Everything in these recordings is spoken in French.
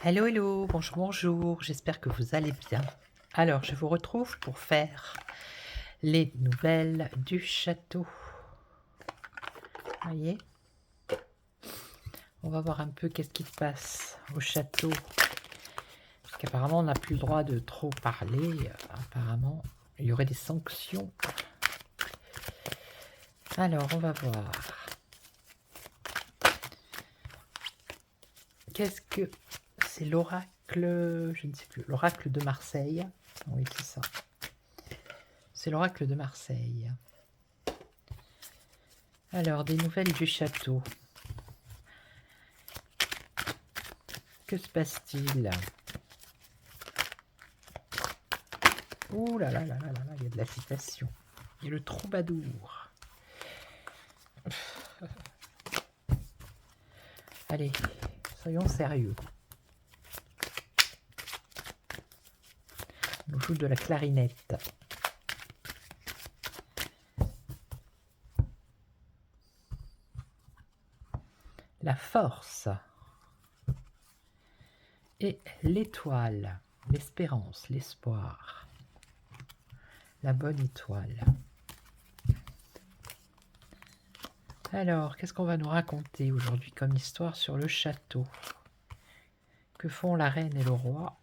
Hello, hello, bonjour, bonjour, j'espère que vous allez bien. Alors, je vous retrouve pour faire les nouvelles du château. Voyez, on va voir un peu qu'est-ce qui se passe au château. Parce qu'apparemment, on n'a plus le droit de trop parler. Apparemment, il y aurait des sanctions. Alors, on va voir. Qu'est-ce que c'est l'oracle? Je ne sais plus. L'oracle de Marseille. Oui, c'est ça. C'est l'oracle de Marseille. Alors, des nouvelles du château. Que se passe-t-il? Ouh là là là là là là, il y a de la citation. Il y a le troubadour. Allez, soyons sérieux. On joue de la clarinette. La force. Et l'étoile. L'espérance, l'espoir. La bonne étoile. Alors, qu'est-ce qu'on va nous raconter aujourd'hui comme histoire sur le château? Que font la reine et le roi?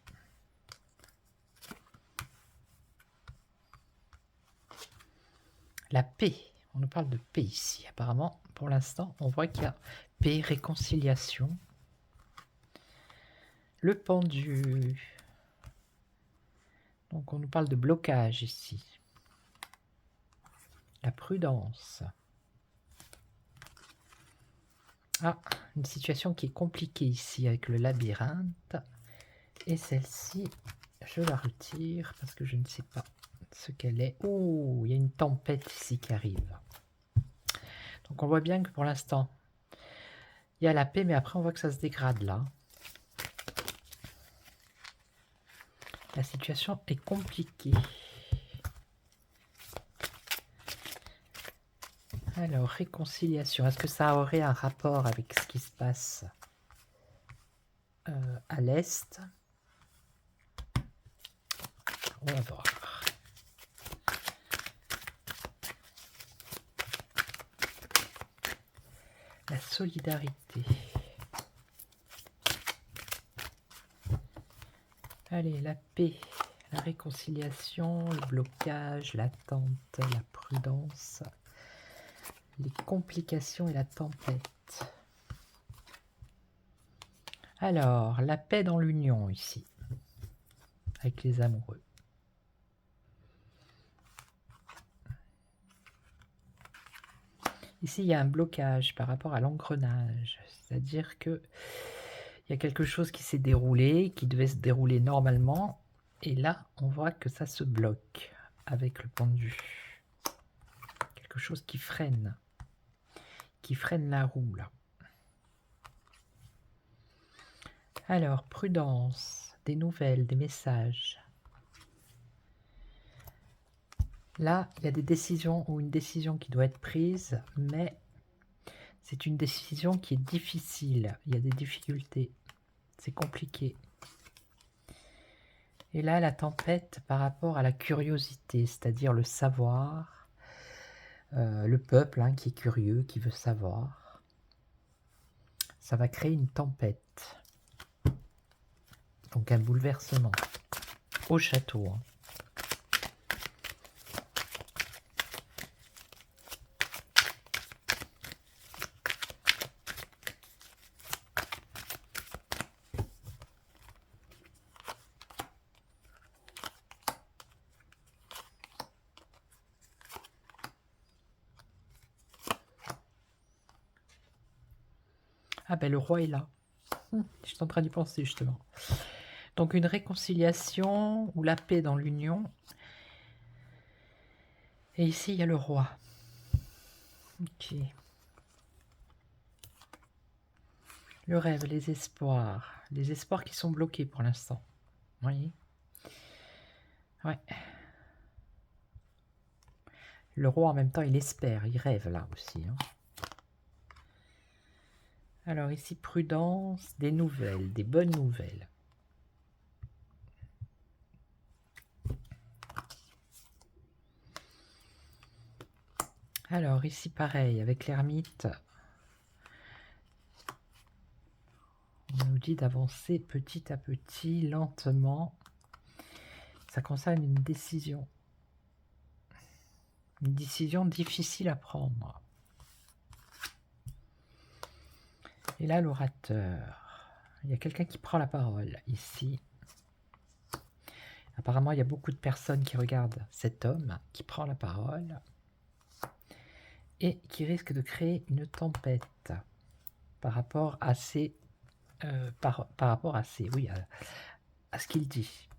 La paix. On nous parle de paix ici. Apparemment, pour l'instant, on voit qu'il y a paix, réconciliation. Le pendu. Donc, on nous parle de blocage ici. La prudence. Ah, une situation qui est compliquée ici avec le labyrinthe. Et celle-ci, je la retire parce que je ne sais pas ce qu'elle est. Oh, il y a une tempête ici qui arrive. Donc on voit bien que pour l'instant, il y a la paix, mais après on voit que ça se dégrade là. La situation est compliquée. Alors, réconciliation. Est-ce que ça aurait un rapport avec ce qui se passe à l'Est? On va voir. La solidarité. Allez, la paix, la réconciliation, le blocage, l'attente, la prudence, les complications et la tempête. Alors, la paix dans l'union ici, avec les amoureux. Ici, il y a un blocage par rapport à l'engrenage, c'est-à-dire que il y a quelque chose qui s'est déroulé, qui devait se dérouler normalement, et là, on voit que ça se bloque avec le pendu. Quelque chose qui freine la roue, là. Alors, prudence, des nouvelles, des messages. Là, il y a des décisions ou une décision qui doit être prise, mais c'est une décision qui est difficile. Il y a des difficultés. C'est compliqué. Et là, la tempête par rapport à la curiosité, c'est-à-dire le savoir, le peuple qui est curieux, qui veut savoir. Ça va créer une tempête. Donc un bouleversement au château. Ah ben le roi est là. Je suis en train d'y penser justement. Donc une réconciliation ou la paix dans l'union. Et ici, il y a le roi. Ok. Le rêve, les espoirs. Les espoirs qui sont bloqués pour l'instant. Vous voyez? Ouais. Le roi, en même temps, il espère, il rêve là aussi. Alors ici, prudence, des nouvelles, des bonnes nouvelles. Alors ici, pareil, avec l'ermite, on nous dit d'avancer petit à petit, lentement. Ça concerne une décision. Une décision difficile à prendre. Et là, l'orateur. Il y a quelqu'un qui prend la parole ici. Apparemment, il y a beaucoup de personnes qui regardent cet homme qui prend la parole et qui risque de créer une tempête par rapport à ses, oui, à ce qu'il dit.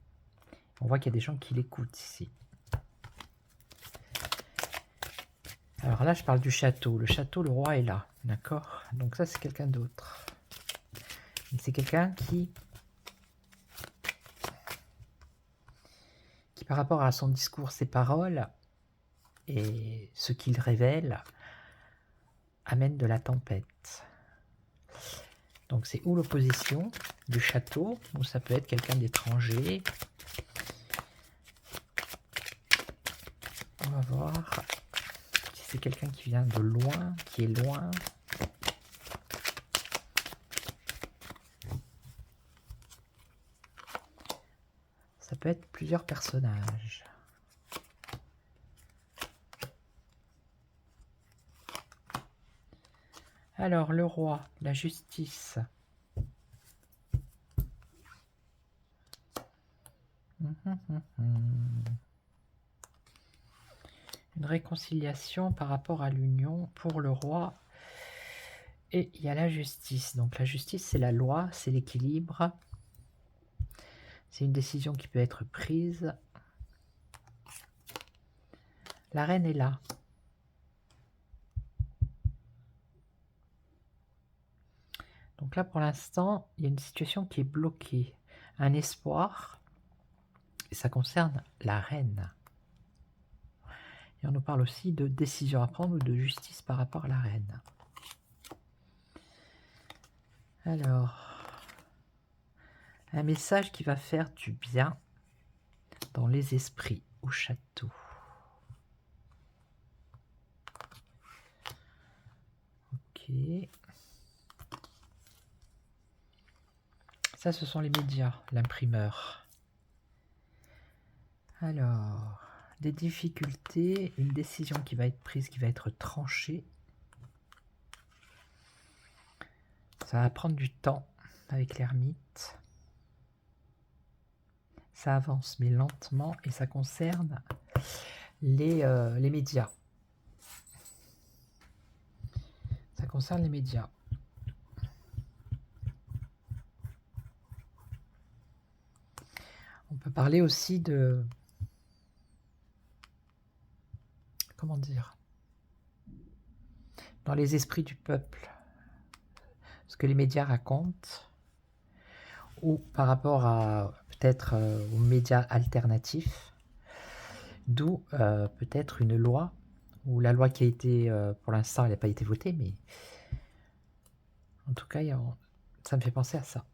On voit qu'il y a des gens qui l'écoutent ici. Alors là, je parle du château. Le château, le roi est là, d'accord? Donc ça, c'est quelqu'un d'autre. C'est quelqu'un qui, par rapport à son discours, ses paroles et ce qu'il révèle, amène de la tempête. Donc c'est ou l'opposition du château, ou ça peut être quelqu'un d'étranger. On va voir si c'est quelqu'un qui vient de loin, qui est loin. Ça peut être plusieurs personnages. Alors, le roi, la justice. Une réconciliation par rapport à l'union pour le roi. Et il y a la justice. Donc la justice, c'est la loi, c'est l'équilibre. C'est une décision qui peut être prise. La reine est là. Donc là, pour l'instant, il y a une situation qui est bloquée. Un espoir, et ça concerne la reine. Et on nous parle aussi de décision à prendre ou de justice par rapport à la reine. Alors, un message qui va faire du bien dans les esprits au château. Ok. Ça, ce sont les médias, l'imprimeur. Alors, des difficultés, une décision qui va être prise, qui va être tranchée. Ça va prendre du temps avec l'ermite. Ça avance, mais lentement, et ça concerne les médias. Ça concerne les médias. On peut parler aussi de... Comment dire? Dans les esprits du peuple. Ce que les médias racontent. Ou par rapport à peut-être aux médias alternatifs. D'où peut-être une loi. Ou la loi qui a été... pour l'instant, elle n'a pas été votée, mais... En tout cas, ça me fait penser à ça.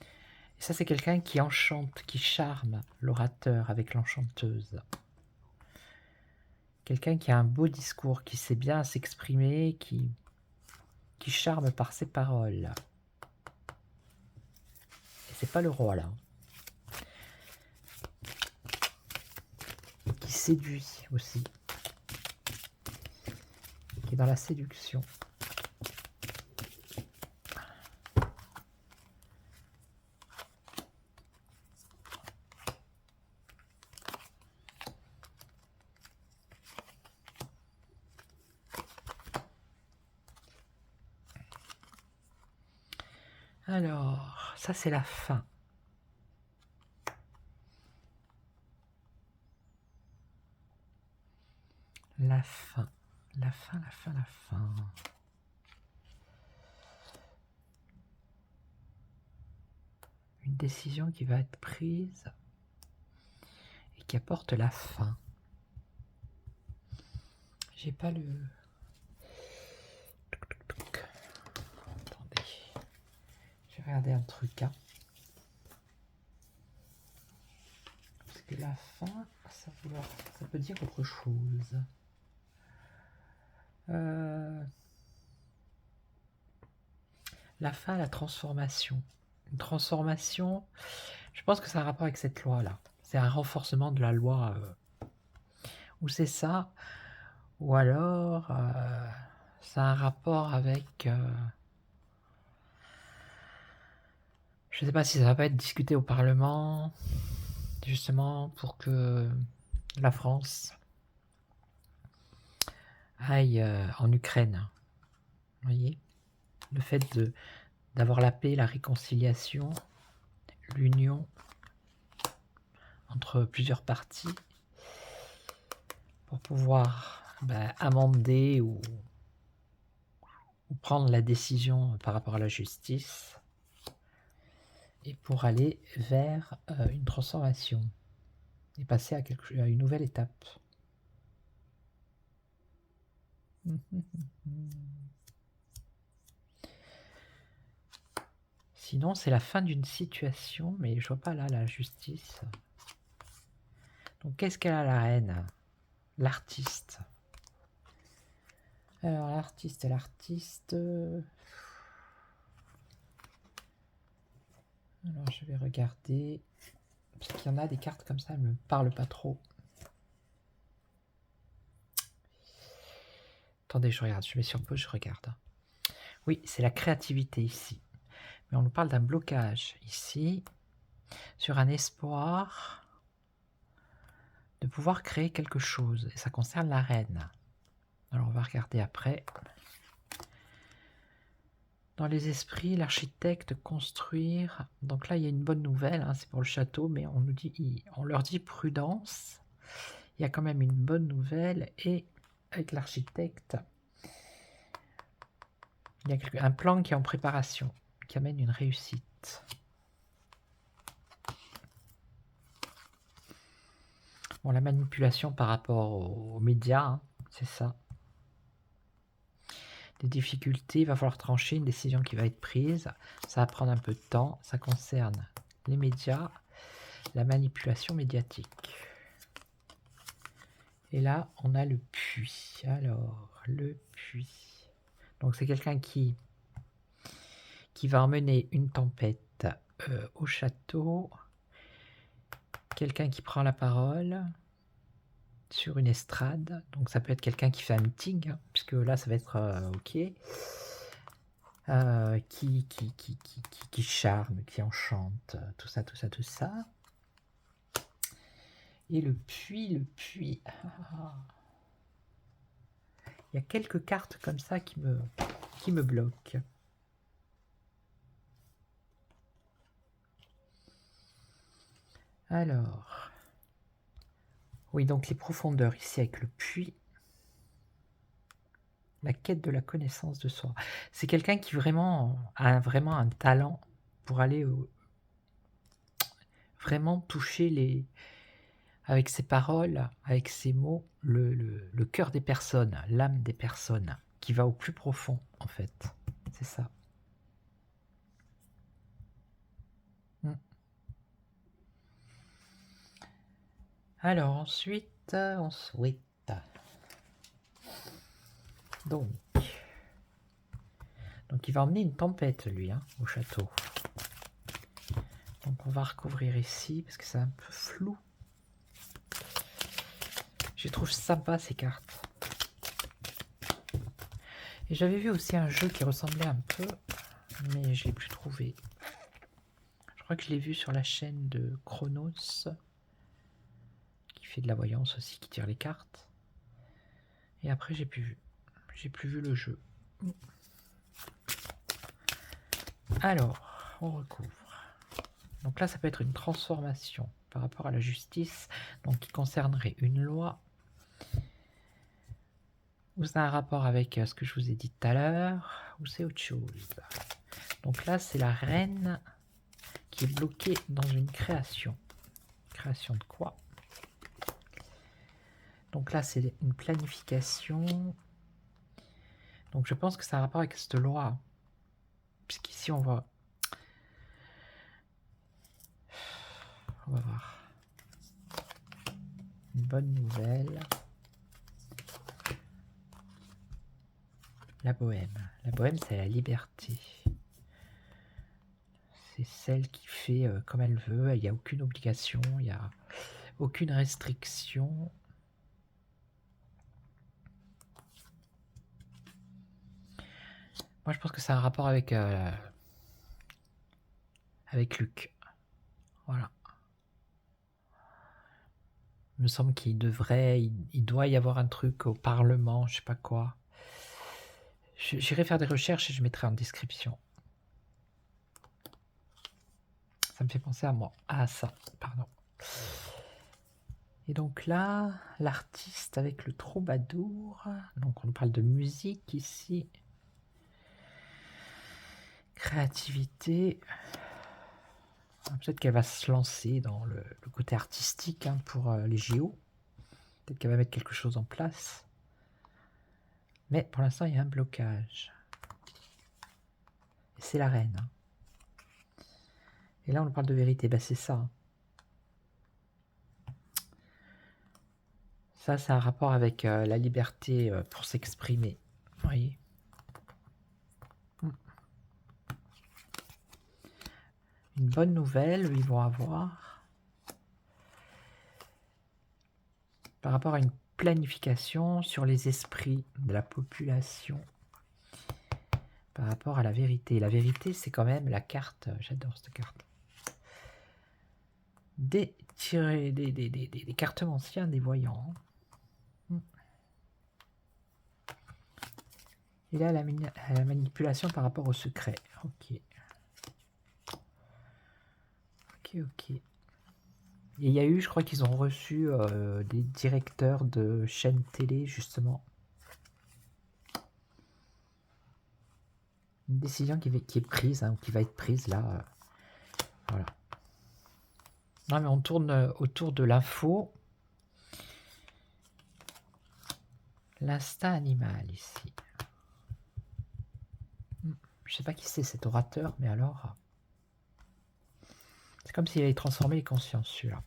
Et ça, c'est quelqu'un qui enchante, qui charme l'orateur avec l'enchanteuse. Quelqu'un qui a un beau discours, qui sait bien s'exprimer, qui charme par ses paroles. Et c'est pas le roi, là. Qui séduit aussi. Qui est dans la séduction. Alors, ça c'est la fin. La fin, la fin, la fin, la fin. Une décision qui va être prise et qui apporte la fin. J'ai pas le... regarder un truc, hein. Parce que la fin, ça peut dire autre chose. La fin, la transformation. Une transformation, je pense que ça a un rapport avec cette loi-là. C'est un renforcement de la loi. Ou c'est ça, ou alors ça a un rapport avec... je ne sais pas si ça va pas être discuté au Parlement, justement pour que la France aille en Ukraine. Vous voyez, le fait d'avoir la paix, la réconciliation, l'union entre plusieurs parties pour pouvoir amender ou prendre la décision par rapport à la justice et pour aller vers une transformation et passer à une nouvelle étape. Sinon, c'est la fin d'une situation, mais je vois pas là la justice. Donc, qu'est-ce qu'elle a, la reine? L'artiste. Alors, l'artiste. Alors, je vais regarder. Parce qu'il y en a des cartes comme ça, elles ne me parlent pas trop. Attendez, je regarde. Je mets sur pause, je regarde. Oui, c'est la créativité ici. Mais on nous parle d'un blocage ici, sur un espoir de pouvoir créer quelque chose. Et ça concerne la reine. Alors, on va regarder après. Dans les esprits, l'architecte, construire. Donc là, il y a une bonne nouvelle, hein, c'est pour le château, mais on leur dit prudence. Il y a quand même une bonne nouvelle. Et avec l'architecte, il y a un plan qui est en préparation, qui amène une réussite. Bon, la manipulation par rapport aux médias, hein, c'est ça. Des difficultés, il va falloir trancher, une décision qui va être prise. Ça va prendre un peu de temps. Ça concerne les médias, la manipulation médiatique. Et là, on a le puits. Alors, le puits. Donc, c'est quelqu'un qui va emmener une tempête au château. Quelqu'un qui prend la parole sur une estrade. Donc, ça peut être quelqu'un qui fait un meeting, hein, puisque là, ça va être OK. Qui charme, qui enchante, tout ça. Et le puits. Il y a quelques cartes comme ça qui me bloquent. Alors, oui, donc les profondeurs ici avec le puits. La quête de la connaissance de soi. C'est quelqu'un qui a vraiment un talent pour aller vraiment toucher avec ses paroles, avec ses mots, le cœur des personnes, l'âme des personnes, qui va au plus profond, en fait. C'est ça. Alors, ensuite, on souhaite. Donc, il va emmener une tempête, lui, hein, au château. Donc, on va recouvrir ici, parce que c'est un peu flou. Je trouve sympa, ces cartes. Et j'avais vu aussi un jeu qui ressemblait un peu, mais je ne l'ai plus trouvé. Je crois que je l'ai vu sur la chaîne de Chronos, qui fait de la voyance aussi, qui tire les cartes. Et après, j'ai plus vu le jeu. Alors, on recouvre. Donc là, ça peut être une transformation par rapport à la justice, donc qui concernerait une loi. Ou c'est un rapport avec ce que je vous ai dit tout à l'heure, ou c'est autre chose. Donc là, c'est la reine qui est bloquée dans une création. Création de quoi? Donc là, c'est une planification. Donc je pense que ça a un rapport avec cette loi. Puisqu'ici, on voit On va voir. Une bonne nouvelle. La bohème. La bohème, c'est la liberté. C'est celle qui fait comme elle veut. Il n'y a aucune obligation, il n'y a aucune restriction. Moi, je pense que c'est un rapport avec Luc. Voilà. Il me semble qu'il doit y avoir un truc au Parlement, je sais pas quoi. J'irai faire des recherches et je mettrai en description. Ça me fait penser à moi. Ah, ça, pardon. Et donc là, l'artiste avec le troubadour. Donc on parle de musique ici. Créativité. Peut-être qu'elle va se lancer dans le côté artistique hein, pour les JO. Peut-être qu'elle va mettre quelque chose en place. Mais pour l'instant, il y a un blocage. Et c'est la reine. Hein. Et là, on parle de vérité. Ben, c'est ça. Ça, c'est un rapport avec la liberté pour s'exprimer. Vous voyez ? Une bonne nouvelle, ils vont avoir par rapport à une planification sur les esprits de la population par rapport à la vérité. La vérité, c'est quand même la carte, j'adore cette carte. Des cartes anciennes, des voyants. Et là, la manipulation par rapport au secret. Ok. Ok. Et il y a eu, je crois qu'ils ont reçu des directeurs de chaînes télé, justement. Une décision qui est prise, hein, ou qui va être prise là. Voilà. Non, mais on tourne autour de l'info. L'instinct animal, ici. Je sais pas qui c'est cet orateur, mais alors... C'est comme s'il avait transformé les consciences, celui-là.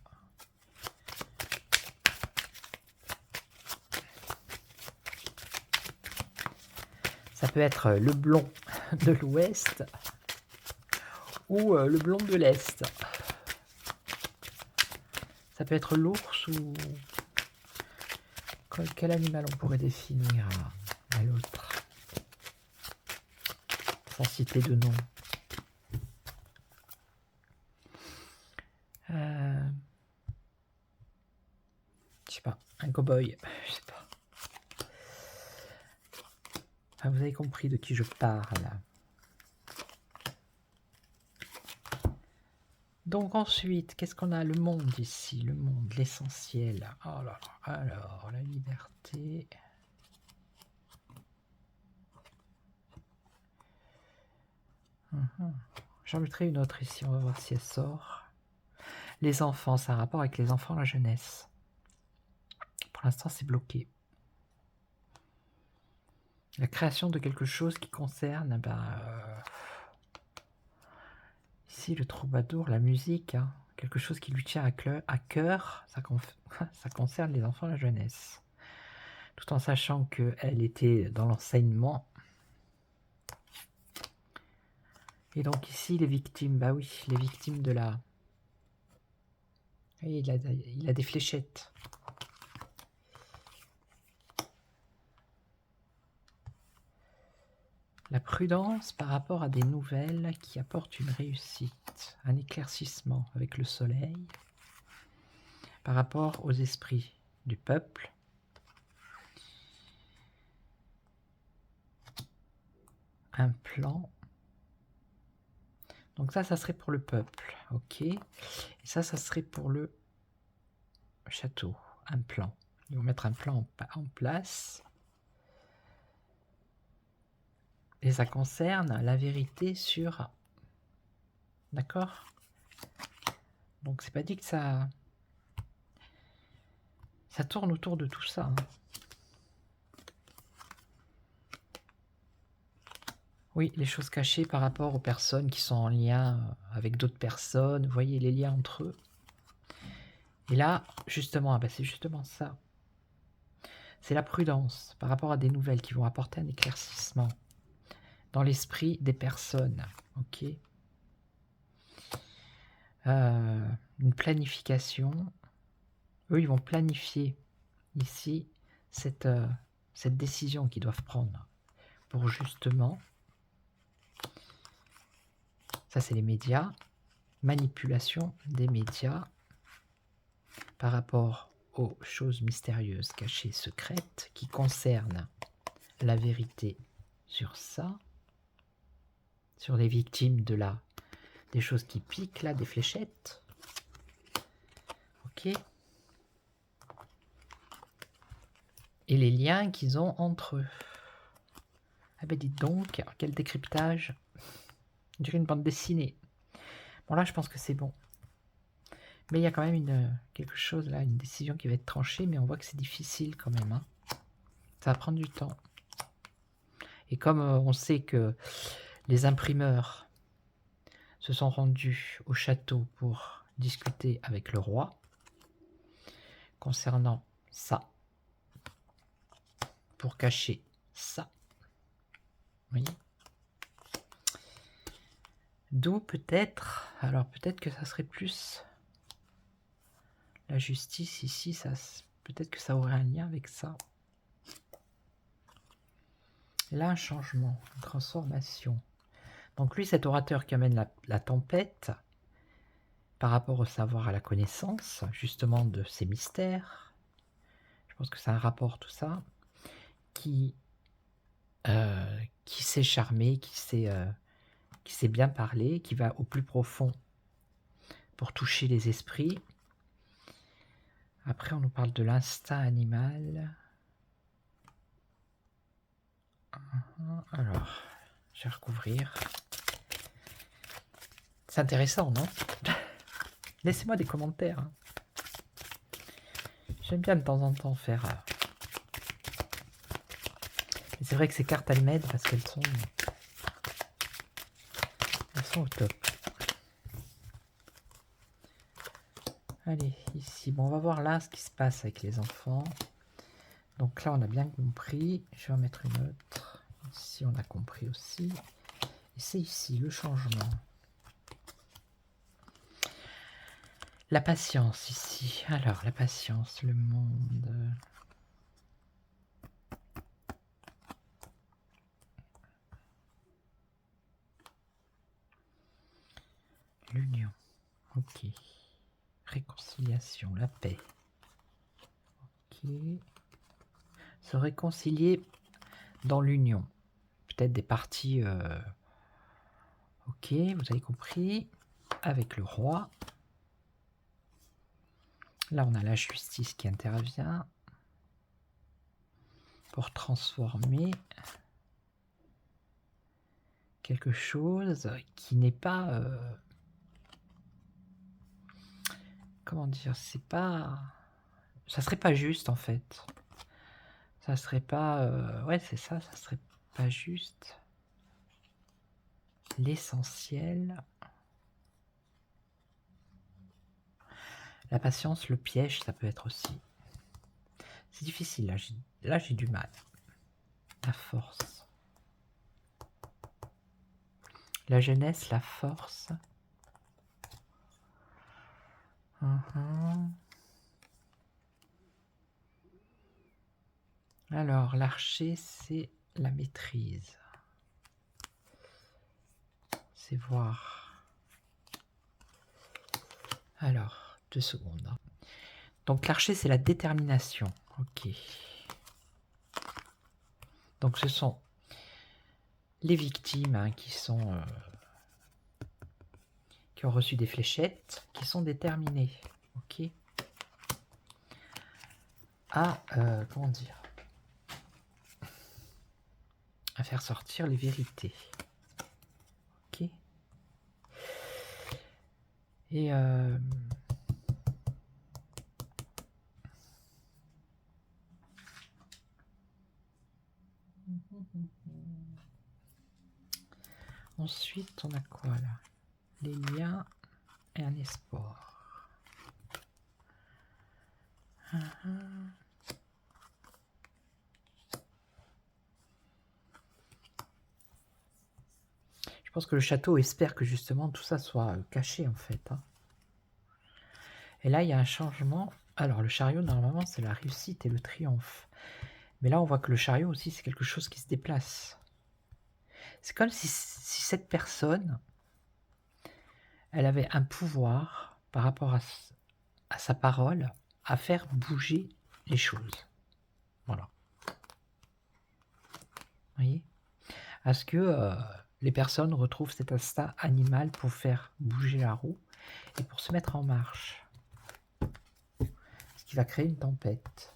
Ça peut être le blond de l'ouest ou le blond de l'est. Ça peut être l'ours ou... Quel animal on pourrait définir à l'autre sans citer de nom. Je sais pas, un cow-boy, je sais pas. Enfin, vous avez compris de qui je parle. Donc ensuite, qu'est-ce qu'on a? Le monde ici, le monde, l'essentiel. Oh là là, alors, la liberté. J'en mettrai une autre ici, on va voir si elle sort. Les enfants, c'est un rapport avec les enfants, la jeunesse. Pour l'instant, c'est bloqué. La création de quelque chose qui concerne, ici le troubadour, la musique, hein, quelque chose qui lui tient à cœur, ça concerne les enfants, la jeunesse. Tout en sachant qu'elle était dans l'enseignement. Et donc ici, les victimes, bah oui, les victimes de la... Et il a des fléchettes. La prudence par rapport à des nouvelles qui apportent une réussite, un éclaircissement avec le soleil, par rapport aux esprits du peuple. Un plan. Donc ça serait pour le peuple, ok. Et ça serait pour le château, un plan. Ils vont mettre un plan en place. Et ça concerne la vérité sur... D'accord? Donc c'est pas dit que ça tourne autour de tout ça. Hein. Oui, les choses cachées par rapport aux personnes qui sont en lien avec d'autres personnes. Vous voyez les liens entre eux. Et là, justement, c'est justement ça. C'est la prudence par rapport à des nouvelles qui vont apporter un éclaircissement dans l'esprit des personnes. Ok. Une planification. Eux, ils vont planifier ici cette décision qu'ils doivent prendre pour justement, ça c'est les médias, manipulation des médias par rapport aux choses mystérieuses, cachées, secrètes, qui concernent la vérité sur ça, sur les victimes de là, des choses qui piquent là, des fléchettes. Ok. Et les liens qu'ils ont entre eux. Ah ben dites donc, quel décryptage. On dirait une bande dessinée. Bon là je pense que c'est bon. Mais il y a quand même quelque chose là, une décision qui va être tranchée, mais on voit que c'est difficile quand même. Hein. Ça va prendre du temps. Et comme on sait que les imprimeurs se sont rendus au château pour discuter avec le roi concernant ça, pour cacher ça. Vous voyez ? D'où peut-être, alors peut-être que ça serait plus la justice ici, ça, peut-être que ça aurait un lien avec ça. Là, un changement, une transformation. Donc lui, cet orateur qui amène la tempête, par rapport au savoir, à la connaissance, justement, de ces mystères, je pense que c'est un rapport, tout ça, qui sait charmer, qui sait bien parler, qui va au plus profond pour toucher les esprits. Après, on nous parle de l'instinct animal. Alors, je vais recouvrir. C'est intéressant, non? Laissez-moi des commentaires. Hein. J'aime bien de temps en temps faire... Mais c'est vrai que ces cartes, elles m'aident parce qu'elles sont au top. Allez, ici. Bon, on va voir là ce qui se passe avec les enfants. Donc là, on a bien compris. Je vais en mettre une autre. Ici, on a compris aussi. Et c'est ici, le changement. La patience, ici. Alors, la patience, le monde... L'union. Ok. Réconciliation, la paix. Ok. Se réconcilier dans l'union. Peut-être des parties... Ok, vous avez compris. Avec le roi. Là, on a la justice qui intervient pour transformer quelque chose qui n'est pas... comment dire, c'est pas... Ça serait pas juste, en fait. Ça serait pas... ouais, c'est ça, ça serait pas juste. L'essentiel... La patience, le piège, ça peut être aussi. C'est difficile, là j'ai du mal. La force. La jeunesse, la force. Alors, l'archer, c'est la maîtrise. C'est voir. Alors, 2 secondes. Donc, l'archer, c'est la détermination. Ok. Donc, ce sont les victimes hein, qui ont reçu des fléchettes, qui sont déterminées. Ok. À, comment dire, à faire sortir les vérités. Ok. Et ensuite, on a quoi là? Les liens et un espoir. Je pense que le château espère que justement tout ça soit caché en fait. Hein. Et là, il y a un changement. Alors, le chariot, normalement, c'est la réussite et le triomphe. Mais là, on voit que le chariot aussi, c'est quelque chose qui se déplace. C'est comme si cette personne, elle avait un pouvoir par rapport à sa parole, à faire bouger les choses. Voilà. Vous voyez? À ce que les personnes retrouvent cet instinct animal pour faire bouger la roue et pour se mettre en marche. Ce qui va créer une tempête.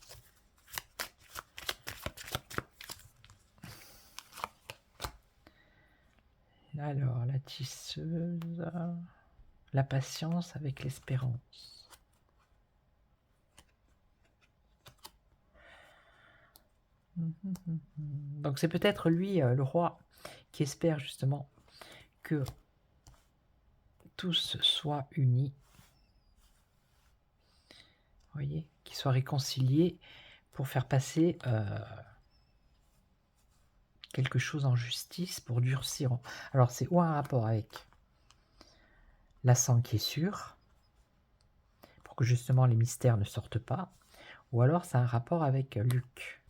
Alors, la tisseuse, la patience avec l'espérance. Donc c'est peut-être lui, le roi, qui espère justement que tous soient unis. Vous voyez, qu'ils soient réconciliés pour faire passer quelque chose en justice, pour durcir. Alors c'est ou un rapport avec la sang qui est sûre, pour que justement les mystères ne sortent pas, ou alors c'est un rapport avec Luc.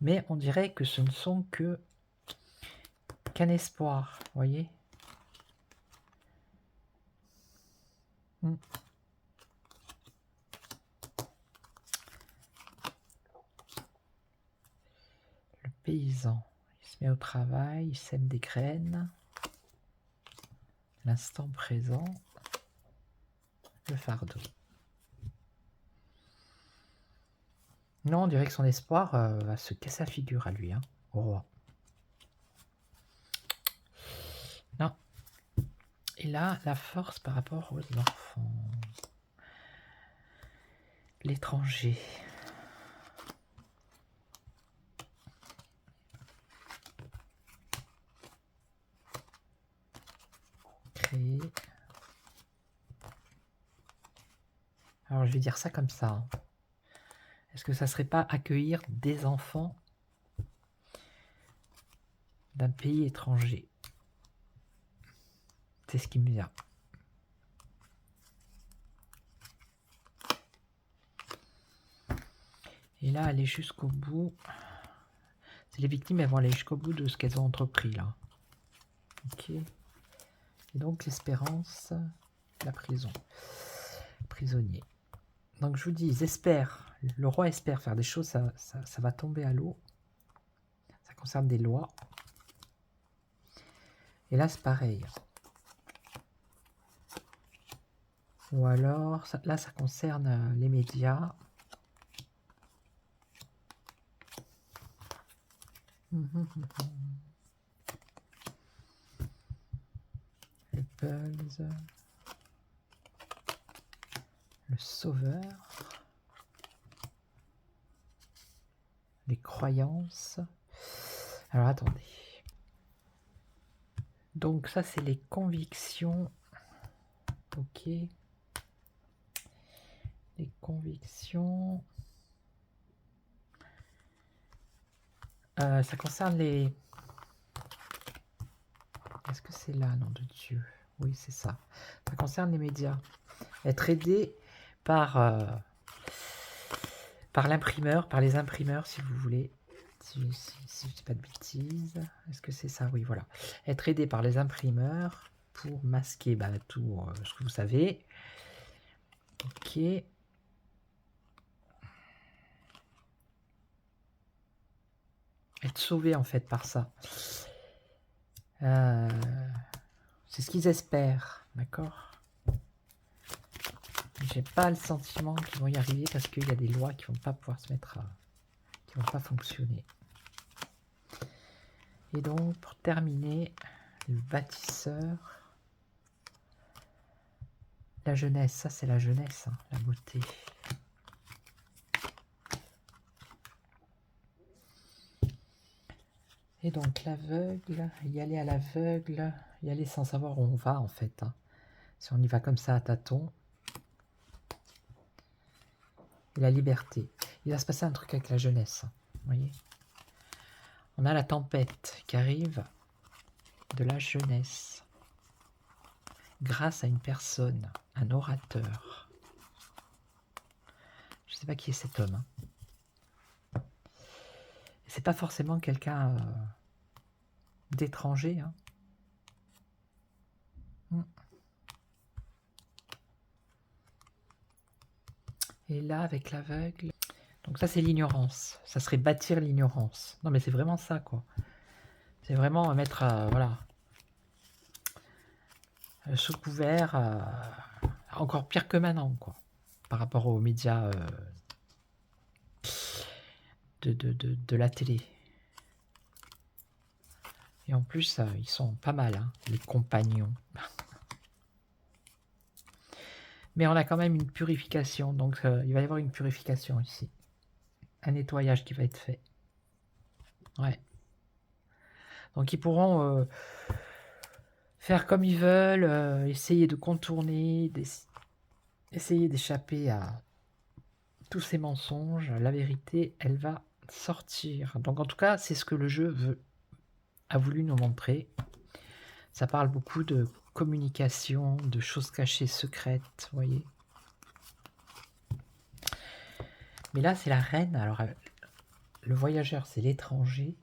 Mais on dirait que ce ne sont qu'un espoir, vous voyez. Le paysan, il se met au travail, il sème des graines. L'instant présent, le fardeau. Non, on dirait que son espoir va se casser la figure à lui, hein, au roi. Non. Il a la force par rapport aux enfants. L'étranger. Créer. Alors je vais dire ça comme ça. Hein. Est-ce que ça serait pas accueillir des enfants d'un pays étranger? C'est ce qui me vient. Et là, aller jusqu'au bout. Les victimes, elles vont aller jusqu'au bout de ce qu'elles ont entrepris là. Ok. Et donc l'espérance, la prison. Prisonnier. Donc je vous dis, ils espèrent, le roi espère faire des choses, ça va tomber à l'eau. Ça concerne des lois. Et là, c'est pareil. Ou alors, là, ça concerne les médias. Le Pulse. Le Sauveur. Les croyances. Alors, attendez. Donc, ça, c'est les convictions. Ok. Les convictions. Ça concerne les... Est-ce que c'est là, nom de Dieu? Oui, c'est ça. Ça concerne les médias. Être aidé par l'imprimeur, par les imprimeurs, si vous voulez. Si je ne dis pas de bêtises. Est-ce que c'est ça? Oui, voilà. Être aidé par les imprimeurs pour masquer tout ce que vous savez. Ok. Être sauvé, en fait, par ça. C'est ce qu'ils espèrent, d'accord? J'ai pas le sentiment qu'ils vont y arriver parce qu'il y a des lois qui vont pas pouvoir se mettre qui vont pas fonctionner. Et donc, pour terminer, le bâtisseur. La jeunesse, ça c'est la jeunesse, hein, la beauté. Et donc l'aveugle, y aller à l'aveugle, y aller sans savoir où on va en fait. Hein. Si on y va comme ça à tâtons. et la liberté. Il va se passer un truc avec la jeunesse. Vous voyez? On a la tempête qui arrive de la jeunesse. Grâce à une personne, un orateur. Je ne sais pas qui est cet homme. Hein. C'est pas forcément quelqu'un d'étranger. Hein. Et là, avec l'aveugle... Donc ça, c'est l'ignorance. Ça serait bâtir l'ignorance. Non, mais c'est vraiment ça, quoi. C'est vraiment mettre, voilà, sous couvert, encore pire que maintenant, quoi. Par rapport aux médias de la télé. Et en plus, ils sont pas mal, hein, les compagnons. Mais on a quand même une purification, donc il va y avoir une purification ici. Un nettoyage qui va être fait. Ouais. Donc ils pourront faire comme ils veulent, essayer de contourner, essayer d'échapper à tous ces mensonges. La vérité, elle va sortir. Donc en tout cas, c'est ce que le jeu a voulu nous montrer. Ça parle beaucoup de communication, de choses cachées, secrètes, vous voyez. Mais là, c'est la reine. Alors, le voyageur, c'est l'étranger.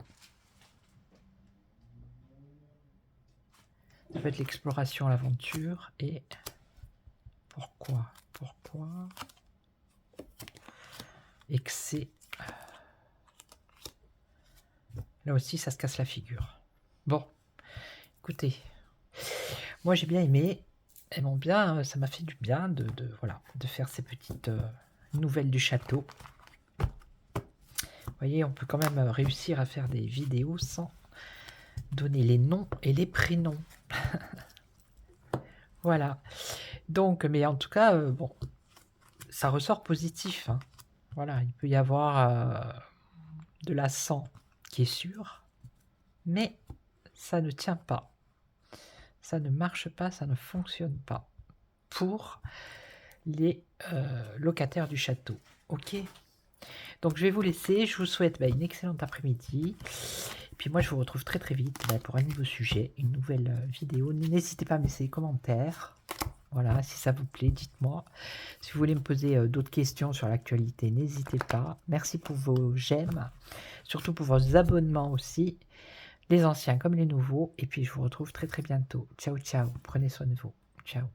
Ça peut être l'exploration, l'aventure. Et pourquoi excès. Là aussi, ça se casse la figure. Bon, écoutez, moi j'ai bien aimé. Elles m'ont bien, ça m'a fait du bien voilà, de faire ces petites nouvelles du château. Vous voyez, on peut quand même réussir à faire des vidéos sans donner les noms et les prénoms. Voilà. Donc, mais en tout cas, bon, ça ressort positif. Hein. Voilà, il peut y avoir de la sang qui est sûr, mais ça ne tient pas. Ça ne marche pas, ça ne fonctionne pas pour les locataires du château. Ok. Donc je vais vous laisser, je vous souhaite une excellente après-midi. Et puis moi je vous retrouve très très vite pour un nouveau sujet, une nouvelle vidéo. N'hésitez pas à me laisser des commentaires. Voilà, si ça vous plaît, dites-moi. Si vous voulez me poser d'autres questions sur l'actualité, n'hésitez pas. Merci pour vos j'aime, surtout pour vos abonnements aussi, les anciens comme les nouveaux. Et puis je vous retrouve très très bientôt. Ciao, ciao. Prenez soin de vous. Ciao.